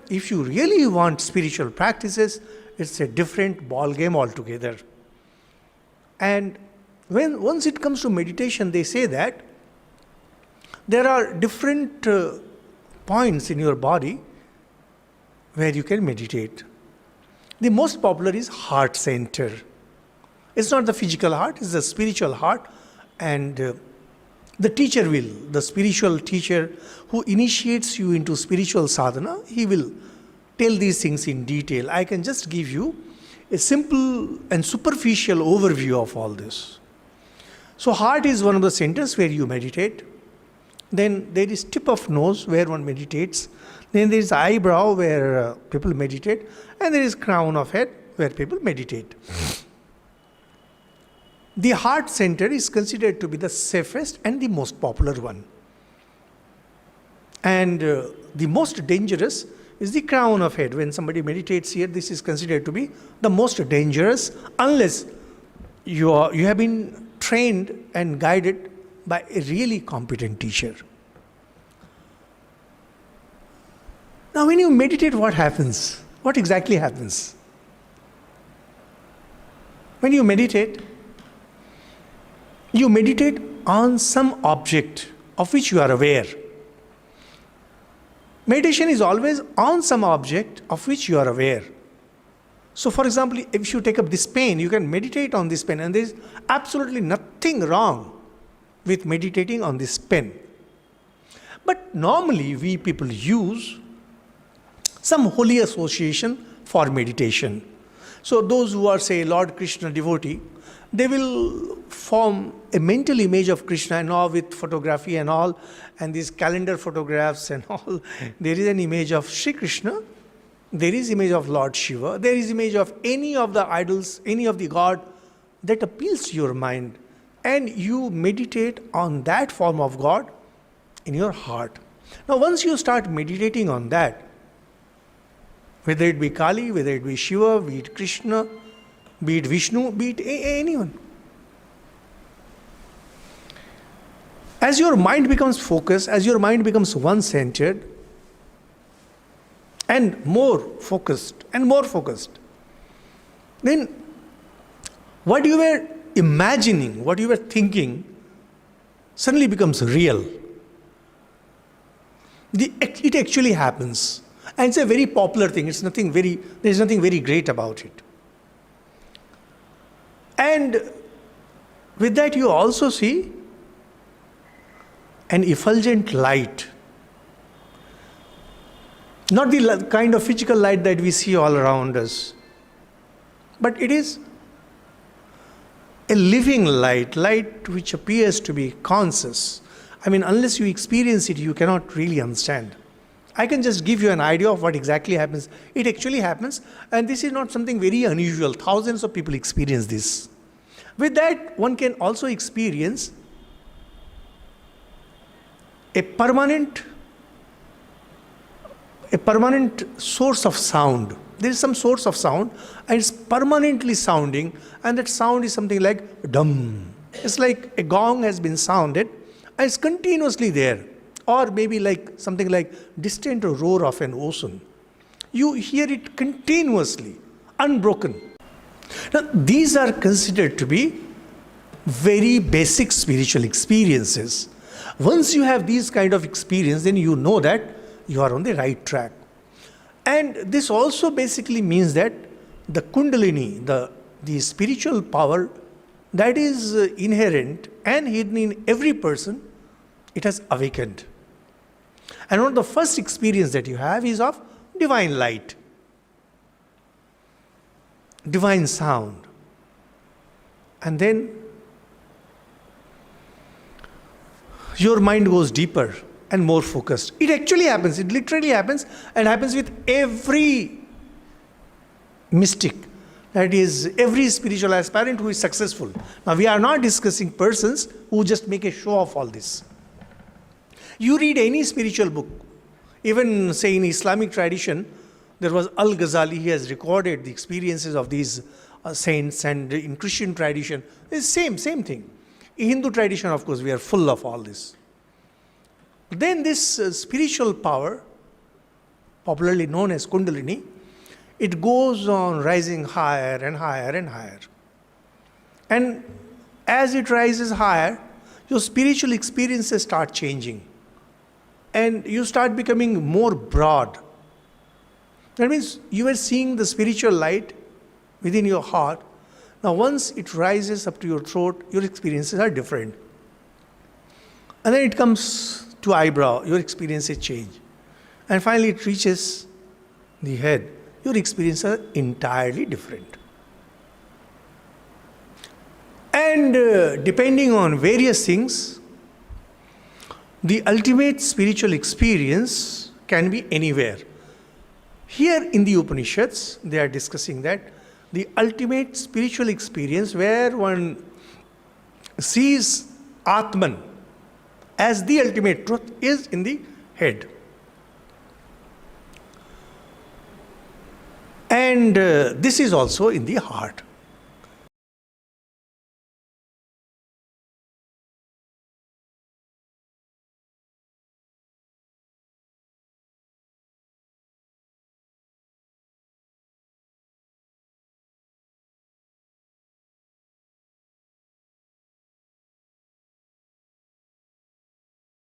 if you really want spiritual practices, it's a different ball game altogether. And once it comes to meditation, they say that there are different points in your body where you can meditate. The most popular is heart center. It's not the physical heart, it's the spiritual heart. And the spiritual teacher who initiates you into spiritual sadhana, he will tell these things in detail. I can just give you a simple and superficial overview of all this. So heart is one of the centers where you meditate. Then there is tip of nose where one meditates. Then there is eyebrow where people meditate. And there is crown of head where people meditate. The heart center is considered to be the safest and the most popular one. And the most dangerous is the crown of head. When somebody meditates here, this is considered to be the most dangerous unless you have been trained and guided by a really competent teacher. Now when you meditate, what happens? What exactly happens? When you meditate on some object of which you are aware. Meditation is always on some object of which you are aware. So for example, if you take up this pen, you can meditate on this pen, and there is absolutely nothing wrong with meditating on this pen. But normally we people use some holy association for meditation. So those who are, say, Lord Krishna devotee, they will form a mental image of Krishna, and all with photography and all, and these calendar photographs and all. There is an image of Sri Krishna, there is image of Lord Shiva, there is image of any of the idols, any of the god that appeals to your mind, and you meditate on that form of God in your heart. Now once you start meditating on that, whether it be Kali, whether it be Shiva, be it Krishna, be it Vishnu, be it anyone. As your mind becomes focused, as your mind becomes one-centered and more focused, then what you were imagining, what you were thinking, suddenly becomes real. It actually happens. And it's a very popular thing. There's nothing very great about it. And with that you also see an effulgent light. Not the kind of physical light that we see all around us, but it is a living light which appears to be conscious. I mean, unless you experience it, you cannot really understand. I can just give you an idea of what exactly happens. It actually happens, and this is not something very unusual. Thousands of people experience this. With that, one can also experience a permanent source of sound. There is some source of sound, and it's permanently sounding, and that sound is something like dum. It's like a gong has been sounded, and it's continuously there. Or maybe like something like distant roar of an ocean. You hear it continuously, unbroken. Now, these are considered to be very basic spiritual experiences. Once you have these kind of experience, then you know that you are on the right track. And this also basically means that the Kundalini, the spiritual power that is inherent and hidden in every person, it has awakened. And one of the first experience that you have is of divine light, divine sound. And then your mind goes deeper and more focused. It actually happens, it literally happens, and happens with every mystic, that is, every spiritual aspirant who is successful. Now, we are not discussing persons who just make a show of all this. You read any spiritual book, even say in Islamic tradition, there was Al-Ghazali, he has recorded the experiences of these saints, and in Christian tradition, it's same thing. In Hindu tradition, of course, we are full of all this. Then this spiritual power popularly known as Kundalini, it goes on rising higher and higher and higher. And as it rises higher, your spiritual experiences start changing. And you start becoming more broad. That means you are seeing the spiritual light within your heart. Now once it rises up to your throat, your experiences are different. And then it comes to eyebrow, your experiences change. And finally it reaches the head. Your experiences are entirely different. And depending on various things, the ultimate spiritual experience can be anywhere. Here in the Upanishads, they are discussing that the ultimate spiritual experience where one sees Atman as the ultimate truth is in the head. And this is also in the heart.